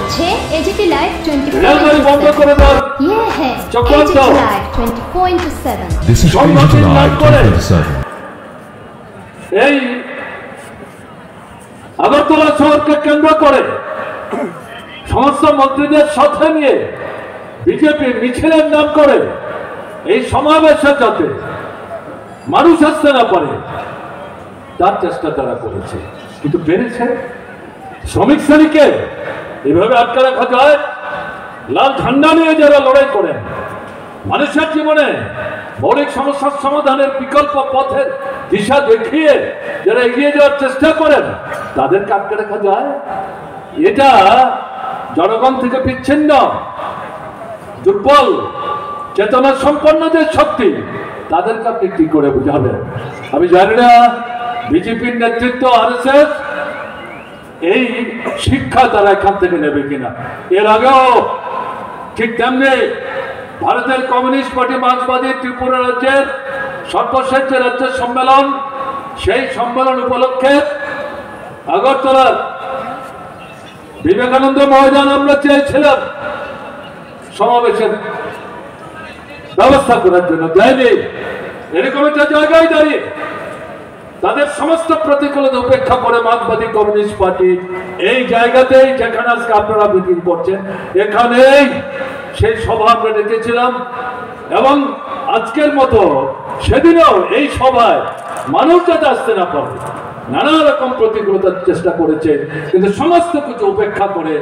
হচ্ছে AGT live 24 railway বন্ধ করে দাও। ये है চক্রান্ত। As it is live 24/7। This is EjiT Live 24/7. এই আগরতলা শহরকে কেন্দ্র করে সমস্ত মন্ত্রীদের সাথে নিয়ে বিজেপি মিছিলের নাম করে এই সমাবেশে যাতে মানুষ আসতে না পারে তার চেষ্টা তারা করেছে, কিন্তু পেরেছে। শ্রমিক শ্রেণীকে এইভাবে আটকে রাখা যায়? লাল ঝান্ডা নিয়ে যারা লড়াই করেন, মানুষের জীবনে মৌলিক সমস্যার সমাধানের বিকল্প পথের দিশা দেখিয়ে যারা এগিয়ে যাওয়ার চেষ্টা করেন, তাদেরকে আটকে রাখা যায়? এটা জনগণ থেকে বিচ্ছিন্ন দুর্বল চেতনা সম্পন্ন যে শক্তি, তাদেরকে আপনি কি করে বুঝাবেন? আমি জানি না বিজেপির নেতৃত্ব আরএসএস এই শিক্ষা তারা এখান থেকে নেবে কিনা। এর আগেও ঠিক তেমনি ভারতের কমিউনিস্ট পার্টি মার্ক্সবাদী ত্রিপুরা রাজ্যের সর্বশেষ যে রাজ্যের সম্মেলন, সেই সম্মেলন উপলক্ষে আগরতলার বিবেকানন্দ ময়দান আমরা চেয়েছিলাম সমাবেশের ব্যবস্থা করার জন্য, দেয়নি। এরকম একটা জায়গায় দাঁড়িয়ে তাদের সমস্ত প্রতিকূলতা উপেক্ষা করে মার্ক্সবাদী কমিউনিস্ট পার্টি এই জায়গাতেই, যেখানে আজকে আপনারা মিটিং করছেন, এখানেই সেই সভা আমরা ডেকেছিলাম। এবং আজকের মতো সেদিনও এই সভায় মানুষ যাতে আসতে না পারে নানা রকম প্রতিকূলতার চেষ্টা করেছে, কিন্তু সমস্ত কিছু উপেক্ষা করে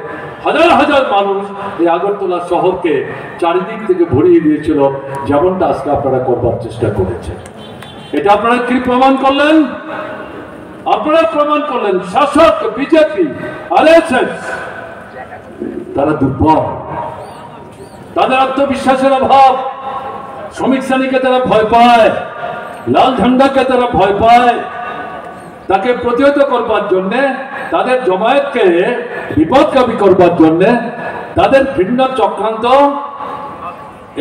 হাজার হাজার মানুষ এই আগরতলা শহরকে চারিদিক থেকে ভরিয়ে দিয়েছিল, যেমনটা আজকে আপনারা করবার চেষ্টা করেছেন। এটা আপনারা কি প্রমাণ করলেন? আপনারা প্রমাণ করলেন শাসক বিজেপি আরএসএস তারা দুর্বল, তাদের আত্মবিশ্বাসের অভাব, শ্রমিক শ্রেণীকে তারা ভয় পায়, লাল ঝান্ডাকে তারা ভয় পায়। তাকে প্রতিহত করবার জন্যে, তাদের জমায়েতকে বিপদগামী করবার জন্যে, তাদের ভিন্ন চক্রান্ত,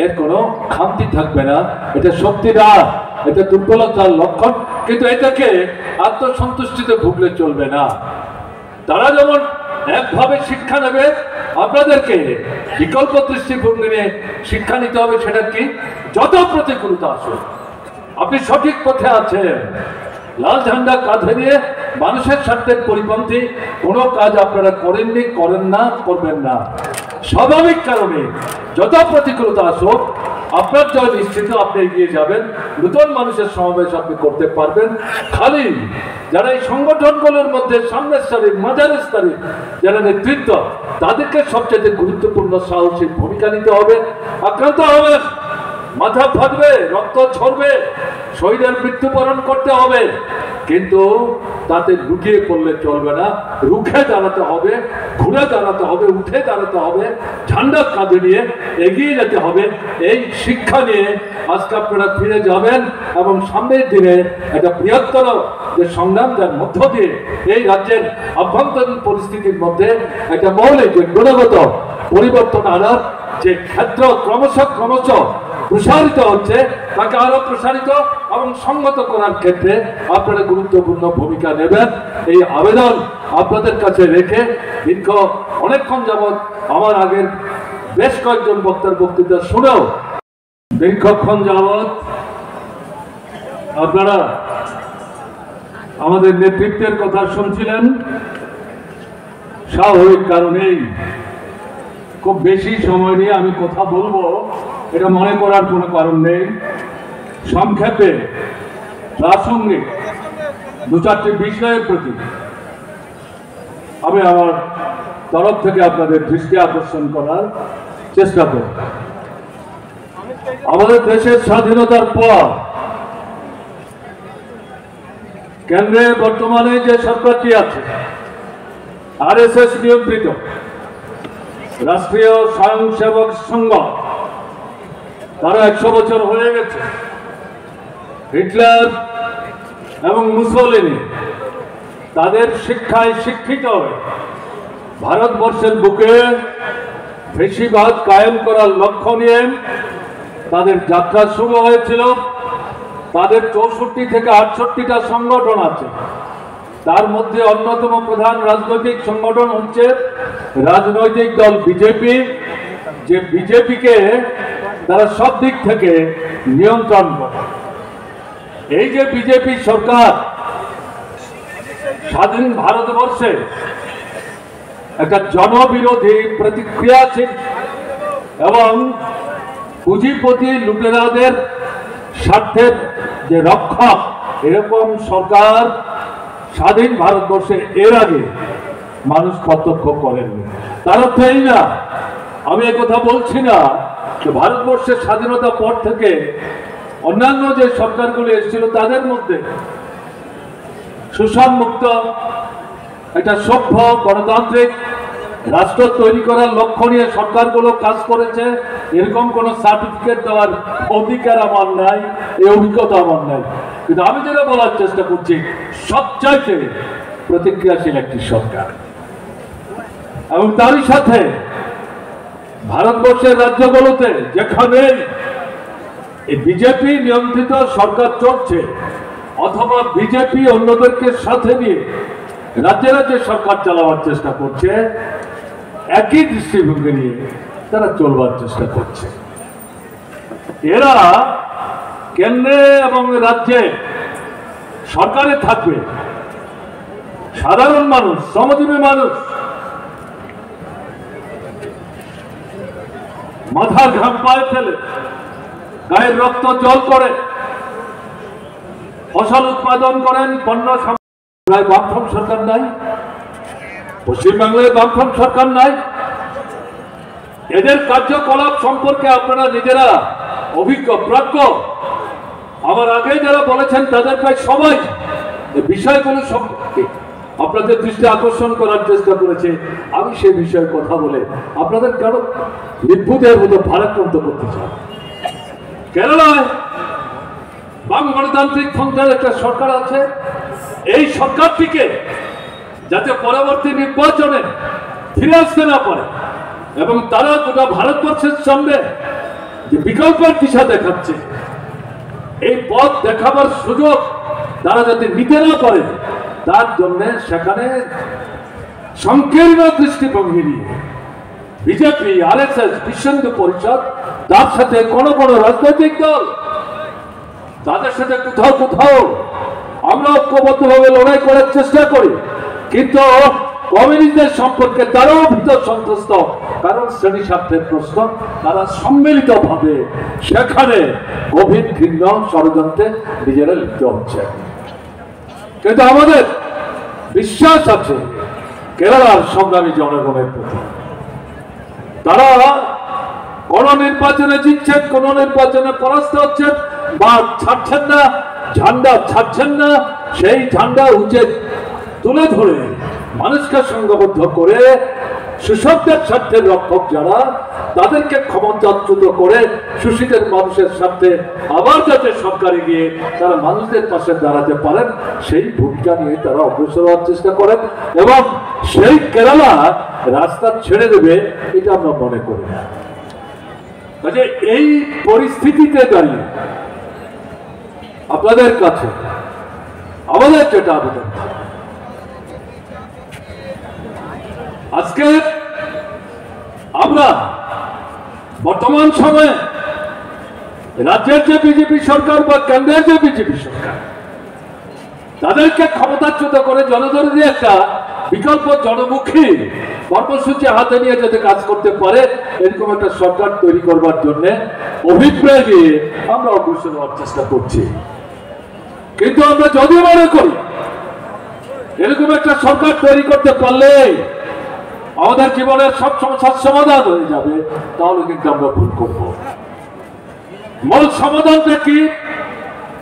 এর কোনো খামতি থাকবে না। এটা শক্তি না, এটা দুর্বলতার লক্ষণ, কিন্তু এটাকে আত্মসন্তুষ্টিতে ভুগলে চলবে না। তারা যেমন একভাবে শিক্ষা নেবে, আপনাদেরকে বিকল্প দৃষ্টিভঙ্গি নিয়ে শিক্ষা নিতে হবে। সেটা কি? যত প্রতিকূলতা আসুক আপনি সঠিক পথে আছেন। লাল ঝান্ডা কাঁধে নিয়ে মানুষের স্বার্থের পরিপন্থী কোনো কাজ আপনারা করেননি, করেন না, করবেন না। স্বাভাবিক কারণে যত প্রতিকূলতা আসুক আপনার জয় নিশ্চিত, আপনি এগিয়ে যাবেন, নতুন মানুষের সমাবেশ আপনি করতে পারবেন। খালি যারা এই সংগঠনগুলোর মধ্যে সামনের সারির, মাঝারের সারির যারা নেতৃত্ব, তাদেরকে সবচেয়ে গুরুত্বপূর্ণ সাহসী ভূমিকা নিতে হবে। আক্রান্ত হবে, মাথা ফাটবে, রক্ত ঝরবে, শহীদের মৃত্যুবরণ করতে হবে, কিন্তু তাতে লুকিয়ে পড়লে চলবে না। রুখে দাঁড়াতে হবে, ঘুরে দাঁড়াতে হবে, উঠে দাঁড়াতে হবে, ঝান্ডা কাঁধে নিয়ে এগিয়ে যেতে হবে। এই শিক্ষা নিয়ে আজকে আপনারা ফিরে যাবেন এবং সামনের দিনে একটা বৃহত্তর যে সংগ্রাম, যার মধ্য দিয়ে এই রাজ্যের আভ্যন্তরীণ পরিস্থিতির মধ্যে একটা মৌলিক যে গুণগত পরিবর্তন আনার যে ক্ষেত্র ক্রমশ প্রসারিত হচ্ছে, তাকে আরো প্রসারিত এবং সংগত করার ক্ষেত্রে আপনারা গুরুত্বপূর্ণ ভূমিকা নেবেন। এই আবেদন আপনাদের কাছে রেখে দীর্ঘ অনেকক্ষণ যাবৎ আমার আগের বেশ কয়েকজন বক্তার বক্তৃতা শুনেও দীর্ঘক্ষণ যাবৎ আপনারা আমাদের নেতৃত্বের কথা শুনছিলেন। স্বাভাবিক কারণেই খুব বেশি সময় নিয়ে আমি কথা বলবো এটা মনে করার কোনো কারণ নেই। সংক্ষেপে প্রাসঙ্গিক দু চারটি বিষয়ের প্রতি আমি আমার তরফ থেকে আপনাদের দৃষ্টি আকর্ষণ করার চেষ্টা করব। আমাদের দেশের স্বাধীনতার পর কেন্দ্রে বর্তমানে যে সরকারটি আছে, আরএসএস নিয়ন্ত্রিত রাষ্ট্রীয় স্বয়ংসেবক সংঘ, তারা 100 বছর হয়ে গেছে। হিটলার এবং মুসোলিনি তাদের শিক্ষায় শিক্ষিত হয়ে ভারতবর্ষের বুকে ফ্যাসিবাদ কায়েম করার লক্ষ্য নিয়ে তাদের যাত্রা শুরু হয়েছিল। তাদের 64 থেকে 68টা সংগঠন আছে। তার মধ্যে অন্যতম প্রধান রাজনৈতিক সংগঠন হচ্ছে রাজনৈতিক দল বিজেপি, যে বিজেপিকে তারা সব দিক থেকে নিয়ন্ত্রণ করে। এই যে বিজেপি সরকার স্বাধীন ভারতবর্ষে একটা জনবিরোধী, প্রতিক্রিয়াশীল এবং পুঁজিপতি লুটেরাদের স্বার্থের যে রক্ষক, এরকম সরকার স্বাধীন ভারতবর্ষে এর আগে মানুষ প্রত্যক্ষ করেননি। তার অর্থ এই না, আমি একথা বলছি না যে ভারতবর্ষের স্বাধীনতার পর থেকে অন্যান্য যে সরকারগুলি এসেছিল তাদের মধ্যে শোষণমুক্ত একটা সভ্য গণতান্ত্রিক রাষ্ট্র তৈরি করার লক্ষ্য নিয়ে সরকারগুলো কাজ করেছে, এরকম কোনো সার্টিফিকেট দেওয়ার অধিকার আমার নাই, এই অভিজ্ঞতা আমার নাই। কিন্তু আমি যেটা বলার চেষ্টা করছি, সবচাইতে প্রতিক্রিয়াশীল একটি সরকার, এবং তারই সাথে ভারতবর্ষের রাজ্যগুলোতে যেখানে এই বিজেপি নিয়ন্ত্রিত সরকার চলছে অথবা বিজেপি অন্যদেরকে সাথে নিয়ে রাজ্যে রাজ্যে সরকার চালাবার চেষ্টা করছে, একই দৃষ্টিভঙ্গি নিয়ে তারা চলবার চেষ্টা করছে। এরা কেন্দ্রে এবং রাজ্যে সরকারে থাকবে, সাধারণ মানুষ, শ্রমজীবী মানুষ মাথার ঘাম পায়ে ফেলে, গায়ের রক্ত জল করে ফসল উৎপাদন করেন, পণ্য সামগ্রী। বামফ্রন্ট সরকার নাই, পশ্চিমবাংলায় বামফ্রন্ট সরকার নাই। এদের কার্যকলাপ সম্পর্কে আপনারা নিজেরা অভিজ্ঞ, প্রাজ্ঞ। আমার আগে যারা বলেছেন তাদের প্রায় সবাই এই বিষয়গুলো সম্পর্কে আপনাদের দৃষ্টি আকর্ষণ করার চেষ্টা করেছে। আমি সেই বিষয়ে কথা বলে আপনাদের কারো নির্ভুতের মতো ভারাক্রান্ত করতে চাই। কেরালায় বাম গণতান্ত্রিক ফ্রন্টের একটা সরকার আছে। এই সরকারটিকে যাতে পরবর্তী নির্বাচনে ফিরে আসতে না পারে এবং তারা গোটা ভারতবর্ষের সামনে যে বিকল্পের দিশা দেখাচ্ছে, এই পথ দেখাবার সুযোগ তারা যাতে নিতে না পারে, তার জন্য সেখানে সংকীর্ণ দৃষ্টিভঙ্গি নিয়ে বিজেপি, আরএসএস, বিশ্ব হিন্দু পরিষদ, তার সাথে কোন কোন রাজনৈতিক দল, তাদের সাথে কোথাও কোথাও আমরা ঐক্যবদ্ধভাবে লড়াই করার চেষ্টা করি। কিন্তু কমিউনিস্টদের সম্পর্কে তারাও ভিতর সন্ত্রস্ত, কারণ শ্রেণী স্বার্থের প্রশ্ন। তারা সম্মিলিতভাবে সেখানে গভীর ঘৃণ্য ষড়যন্ত্রে নিজেরা লিপ্ত হচ্ছে। কিন্তু আমাদের বিশ্বাস আছে কেরালার সংগ্রামী জনগণের প্রতি। তারা কোন নির্বাচনে জিতছেন, কোন নির্বাচনে পরাস্ত হচ্ছেন বা ছাড়ছেন না, ঝান্ডা ছাড়ছেন না। সেই ঝান্ডা উঁচে তুলে ধরে মানুষকে সংঘবদ্ধ করে শোষকদের স্বার্থের রক্ষক যারা, তাদেরকে ক্ষমতাচ্যুত করে শোষিতের মানুষের স্বার্থে আবার যাতে সরকারে গিয়ে তারা মানুষদের পাশে দাঁড়াতে পারেন, সেই ভূমিকা নিয়ে তারা অগ্রসর হওয়ার চেষ্টা করেন। এবং সেই কেরালা রাস্তা ছেড়ে দেবে এটা আমরা মনে করি না। কাজে এই পরিস্থিতিতে দাঁড়িয়ে আপনাদের কাছে আমাদের যেটা আবেদন, আজকে আমরা বর্তমান সময়ে রাজ্যের যে বিজেপি সরকার বা কেন্দ্রের যে বিজেপি সরকার, তাদেরকে ক্ষমতাচ্যুত করে জনদরদি একটা বিকল্প জনমুখী কর্মসূচি হাতে নিয়ে যাতে কাজ করতে পারে, এরকম একটা সরকার তৈরি করবার জন্য অভিপ্রায় নিয়ে আমরা অগ্রসর হওয়ার চেষ্টা করছি। কিন্তু আমরা যদি মনে করি এরকম একটা সরকার তৈরি করতে পারলে আমাদের জীবনের সব সমস্যার সমাধান হয়ে যাবে, তাহলে কিন্তু আমরা ভুল করব। মূল সমাধানটা কি?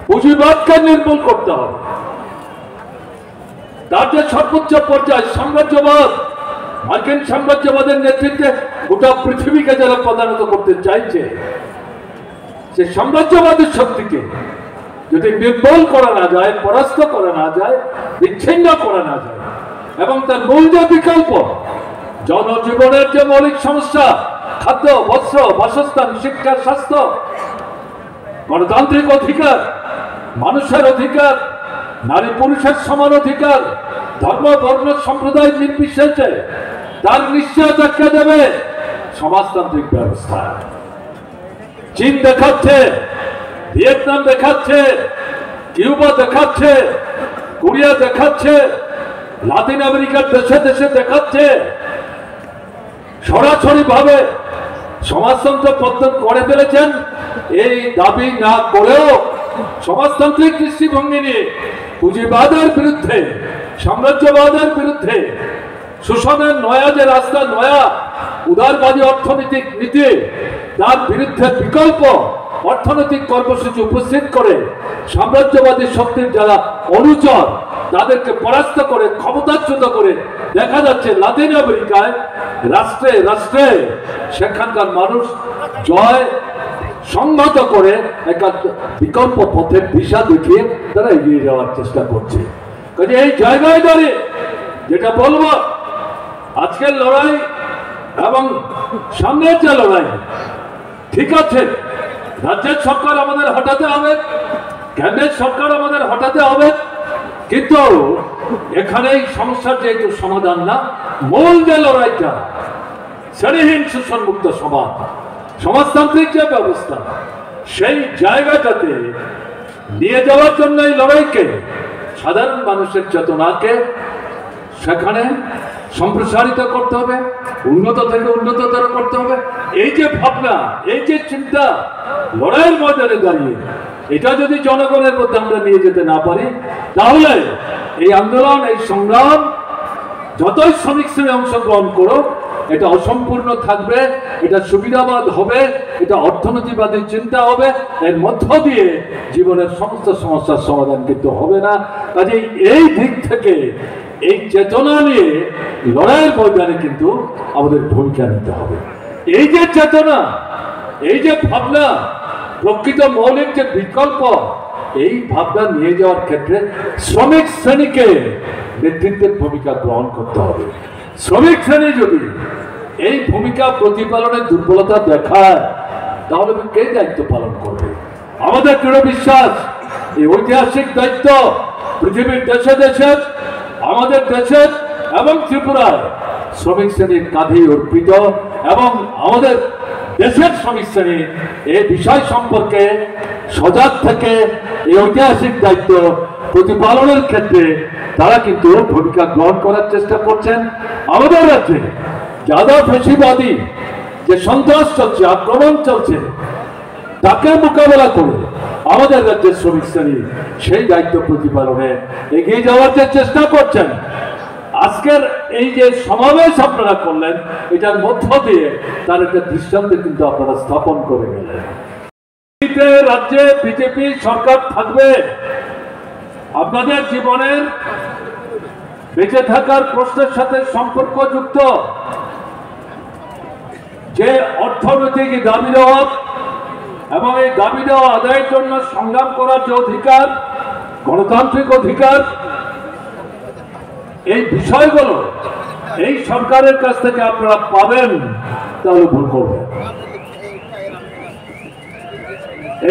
পুঁজিবাদকে নির্মূল করতে হবে। তার যে সর্বোচ্চ পর্যায়ে সাম্রাজ্যবাদ, মার্কিন সাম্রাজ্যবাদের নেতৃত্বে গোটা পৃথিবীকে যারা প্রধানত করতে চাইছে, সে সাম্রাজ্যবাদের শক্তিকে যদি নির্মূল করা না যায়, পরাস্ত করা না যায়, বিচ্ছিন্ন করা না যায়, এবং তার মূল যে বিকল্প জনজীবনের যে মৌলিক সমস্যা, খাদ্য, বস্ত্র, বাসস্থান, শিক্ষা, স্বাস্থ্য, গণতান্ত্রিক অধিকার, মানুষের অধিকার, নারী পুরুষের সমান অধিকার, ধর্ম বর্ণ সম্প্রদায় নির্বিশেষে তার নিশ্চয়তা দেবে সমাজতান্ত্রিক ব্যবস্থা। চীন দেখাচ্ছে, ভিয়েতনাম দেখাচ্ছে, কিউবা দেখাচ্ছে, কোরিয়া দেখাচ্ছে, লাতিন আমেরিকার দেশে দেশে দেখাচ্ছে সরাসরি ভাবে সমাজতন্ত্র পতন করে ফেলেছেন। এই দাবি না করেও সমাজতান্ত্রিক দৃষ্টিভঙ্গি নিয়ে পুঁজিবাদের বিরুদ্ধে, সাম্রাজ্যবাদের বিরুদ্ধে, শোষণের নয়া যে রাস্তা, নয়া উদারবাদী অর্থনৈতিক নীতি, তার বিরুদ্ধে বিকল্প অর্থনৈতিক কর্মসূচি উপস্থিত করে সাম্রাজ্যবাদী শক্তির যারা অনুচর তাদেরকে পরাস্ত করে ক্ষমতাচ্যুত করে দেখা যাচ্ছে লাতিন আমেরিকায় রাষ্ট্রে রাষ্ট্রে সেখানকার মানুষ জয় সংহত করে একটা বিকল্প পথের দিশা দেখিয়ে তারা এগিয়ে যাওয়ার চেষ্টা করছে। কাজে এই জায়গায় দাঁড়িয়ে যেটা বলবো, আজকের লড়াই এবং সামনের যে লড়াই, ঠিক আছে রাজ্যের সরকার আমাদের হটাতে হবে, কেন্দ্রের সরকার আমাদের হটাতে হবে, কিন্তু এখানেই সমস্যার যেহেতু সমাধান না, মূল যে লড়াইটা শ্রেণীহীন শোষণমুক্ত সমাজ, সমাজতান্ত্রিক যে ব্যবস্থা, সেই জায়গাটাতে নিয়ে যাওয়ার জন্য এই লড়াইকে সাধারণ মানুষের চেতনাকে সেখানে সম্প্রসারিত করতে হবে, উন্নত থেকে উন্নততর করতে হবে। এই যে ভাবনা, এই যে চিন্তা লড়াইয়ের ময়দানে দাঁড়িয়ে, এটা যদি জনগণের মধ্যে আমরা নিয়ে যেতে না পারি, তাহলে এই আন্দোলন, এই সংগ্রাম যতই শ্রমিক শ্রেণী অংশগ্রহণ করুক, এটা অসম্পূর্ণ থাকবে, এটা সুবিধাবাদ হবে, এটা অর্থনীতিবাদী চিন্তা হবে, এর মধ্য দিয়ে জীবনের সমস্ত সমস্যার সমাধান কিন্তু হবে না। কাজেই এই দিক থেকে এই চেতনা নিয়ে লড়াইয়ের ময়দানে কিন্তু আমাদের ভূমিকা নিতে হবে। এই যে চেতনা, এই যে ভাবনা, প্রকৃত মৌলিক যে বিকল্প, এই ভাবনা নিয়ে যাওয়ার ক্ষেত্রে শ্রমিক শ্রেণীকে নেতৃত্বের ভূমিকা গ্রহণ করতে হবে। শ্রমিক শ্রেণী যদি এই ভূমিকা প্রতিপালনের দুর্বলতা দেখায়, তাহলে কে দায়িত্ব পালন করবে? আমাদের দৃঢ় বিশ্বাস, এই ঐতিহাসিক দায়িত্ব পৃথিবীর দেশে দেশে, আমাদের দেশের এবং ত্রিপুরায় শ্রমিক শ্রেণীর কাঁধেই অর্পিত, এবং আমাদের দেশের শ্রমিক শ্রেণী এই বিষয় সম্পর্কে সজাগ থেকে এই ঐতিহাসিক দায়িত্ব প্রতিপালনের ক্ষেত্রে তারা কিন্তু ভূমিকা গ্রহণ করার চেষ্টা করছেন। আমাদের রাজ্যে যাদব ফেসিবাদী যে সন্ত্রাস চলছে, আক্রমণ চলছে, তাকে মোকাবেলা করে আমাদের রাজ্যের শ্রমিক শ্রেণী সেই দায়িত্ব প্রতিপালনে এগিয়ে যাওয়ার যে চেষ্টা করছেন। আজকের এই যে সমাবেশ আপনারা করলেন, এটার মধ্য দিয়ে তার একটা দৃষ্টান্ত কিন্তু আপনারা স্থাপন করে গেলেন। রাজ্যে বিজেপি সরকার থাকবে, আপনাদের জীবনের বেঁচে থাকার প্রশ্নের সাথে সম্পর্কযুক্ত যে অর্থনৈতিক দাবি দেওয়া এবং এই দাবি দেওয়া আদায়ের জন্য সংগ্রাম করার যে অধিকার, গণতান্ত্রিক অধিকার, এই বিষয়গুলো এই সরকারের কাছ থেকে আপনারা পাবেন, তাহলে ভুল করবেন।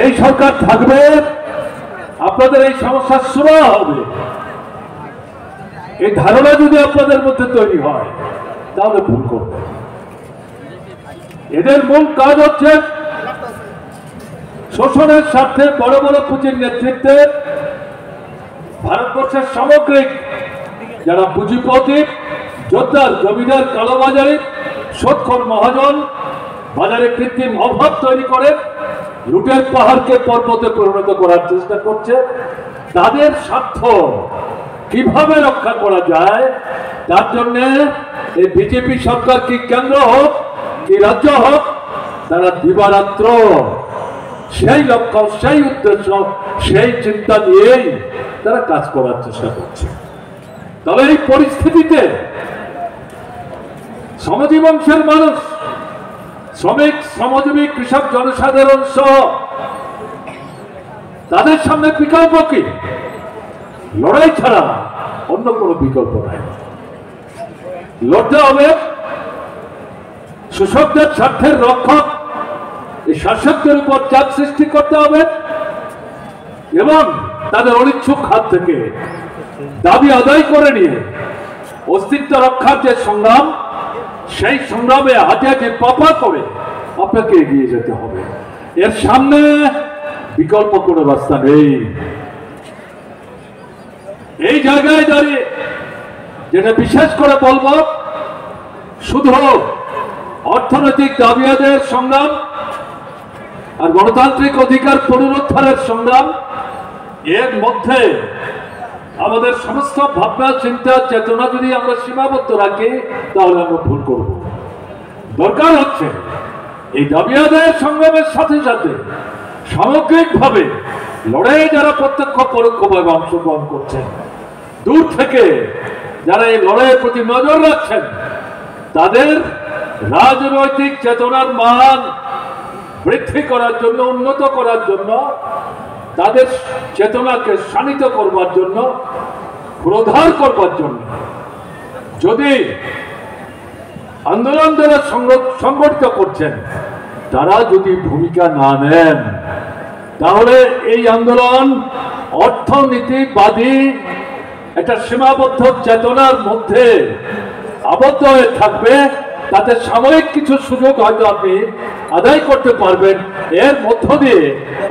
এই সরকার থাকবে, আপনাদের এই সমস্যার সুরাহা হবে, এই ধারণা যদি আপনাদের মধ্যে তৈরি হয়, তাহলে ভুল করবেন। এদের মূল কাজ হচ্ছে শোষণের স্বার্থে বড় বড় পুঁজির নেতৃত্বে ভারতবর্ষের সামগ্রিক যারা পুঁজিপতি, যোদ্ধার, জমিদার, কালোবাজারি, সুদখোর মহাজন বাজারে কৃত্রিম অভাব তৈরি করে লুটের পাহাড়কে পর্বতে পরিণত করার চেষ্টা করছে। তাদের স্বার্থ কিভাবে রক্ষা করা যায়, তার জন্য এই বিজেপি সরকার কি কেন্দ্র হোক কি রাজ্য হোক, তারা দিবারাত্র সেই লক্ষ্য, সেই উদ্দেশ্য, সেই চিন্তা নিয়েই তারা কাজ করার চেষ্টা করছে। তবে এই পরিস্থিতিতে শ্রমজীবী বংশের মানুষ, শ্রমিক, শ্রমজীবী, কৃষক, জনসাধারণ সহ তাদের সামনে বিকল্প কি? লড়াই ছাড়া অন্য কোনো বিকল্প নাই। লড়তে হবে, শোষকদের স্বার্থের রক্ষক এই শাসকদের উপর চাপ সৃষ্টি করতে হবে এবং তাদের অনিচ্ছুক হাত থেকে দাবি আদায় করে নিয়ে অস্তিত্ব রক্ষার যে সংগ্রাম, সেই সংগ্রামে হাতে হাতে পাপা করে আপনাকে এগিয়ে যেতে হবে। এর সামনে বিকল্প কোনো রাস্তা নেই। এই জায়গায় দাঁড়িয়ে যেটা বিশেষ করে বলবো, শুধু অর্থনৈতিক দাবি আদায়ের সংগ্রাম আর গণতান্ত্রিক অধিকার পুনরুদ্ধারের সংগ্রাম, এর মধ্যে আমাদের সমস্ত ভাবনা চিন্তা চেতনা যদি আমরা সীমাবদ্ধ রাখি তাহলে আমরা ভুল করব। দরকার হচ্ছে এই দাবি আদায়ের সংগ্রামের সাথে সাথে সামগ্রিকভাবে লড়াইয়ে যারা প্রত্যক্ষ পরোক্ষভাবে অংশগ্রহণ করছেন, দূর থেকে যারা এই লড়াইয়ের প্রতি নজর রাখছেন, তাদের রাজনৈতিক চেতনার মান বৃদ্ধি করার জন্য, উন্নত করার জন্য, তাদের চেতনাকে শানিত করবার জন্য, প্রধার করবার জন্য যদি আন্দোলন যারা সংগঠিত করছেন তারা যদি ভূমিকা না নেন, তাহলে এই আন্দোলন অর্থনীতিবাদী একটা সীমাবদ্ধ চেতনার মধ্যে আবদ্ধ হয়ে থাকবে। তাতে সাময়িক কিছু সুযোগ হয়তো আপনি আদায় করতে পারবেন, এর মধ্য দিয়ে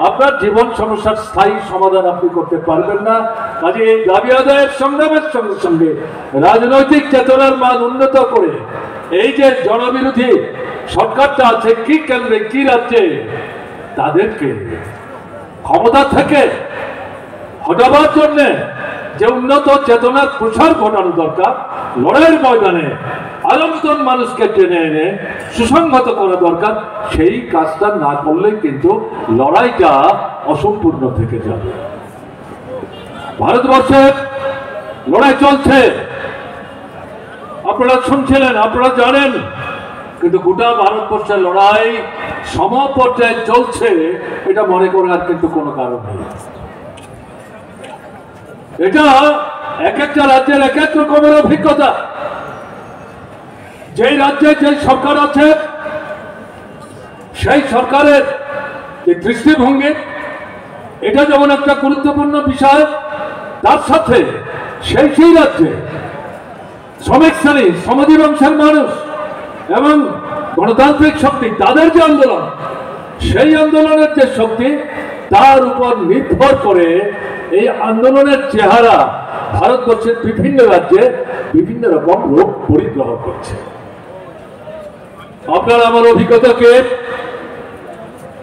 আপনার জীবন সমস্যার স্থায়ী সমাধান আপনি করতে পারবেন না। কাজে এই দাবি আদায়ের সংগ্রামের সঙ্গে সঙ্গে রাজনৈতিক চেতনার মান উন্নত করে এই যে জনবিরোধী সরকারটা আছে, কি কেন্দ্রে কি রাজ্যে, তাদেরকে ক্ষমতা থেকে হটাবার জন্য যে উন্নত চেতনার প্রসার ঘটানো দরকার, লড়াইয়ের ময়দানে আলোচন মানুষকে টেনে এনে সুসংহত করা দরকার। সেই কাজটা না করলে কিন্তু লড়াইটা অসম্পূর্ণ থেকে যাবে। ভারতবর্ষের লড়াই চলছে, আপনারা শুনছিলেন, আপনারা জানেন, কিন্তু গোটা ভারতবর্ষের লড়াই সম পর্যায়ে চলছে, এটা মনে করার কিন্তু কোনো কারণ নেই। এটা এক একটা রাজ্যের এক এক রকমের অভিজ্ঞতা। যেই রাজ্যে যে সরকার আছে, সেই সরকারের যে দৃষ্টিভঙ্গি, এটা যেমন একটা গুরুত্বপূর্ণ বিষয়, তার সাথে সেই রাজ্যে শ্রমিক শ্রেণী, শ্রমজীবী বংশের মানুষ এবং গণতান্ত্রিক শক্তি, তাদের যে আন্দোলন, সেই আন্দোলনের যে শক্তি, তার উপর নির্ভর করে এই আন্দোলনের চেহারা ভারতবর্ষের বিভিন্ন রাজ্যে বিভিন্ন রকম রূপ পরিগ্রহ করছে। আপনার আমার অভিজ্ঞতাকে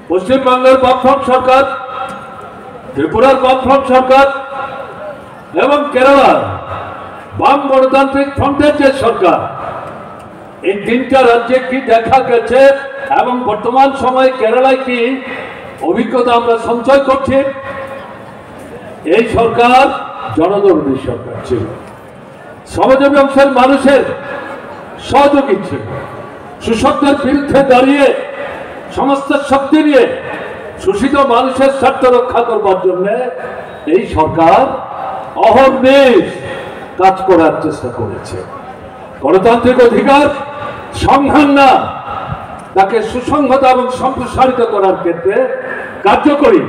পশ্চিমবাংলার বামফ্রন্ট সরকার, ত্রিপুরার বামফ্রন্ট সরকার এবং কেরালার বাম গণতান্ত্রিক ফ্রন্টের যে সরকার, এই তিনটা রাজ্যে কি দেখা গেছে এবং বর্তমান সময়ে কেরালায় কি অভিজ্ঞতা আমরা সঞ্চয় করছি। এই সরকার জনদরদী সরকার ছিল, শ্রমজীবী অংশের মানুষের সহযোগী ছিল, শোষকদের বিরুদ্ধে দাঁড়িয়ে সমস্ত শক্তি নিয়ে শোষিত মানুষের স্বার্থ রক্ষা করবার জন্য এই সরকার অহর্নিশ কাজ করার চেষ্টা করেছে। গণতান্ত্রিক অধিকার সংহার না, তাকে সুসংহত এবং সম্প্রসারিত করার ক্ষেত্রে কার্যকরী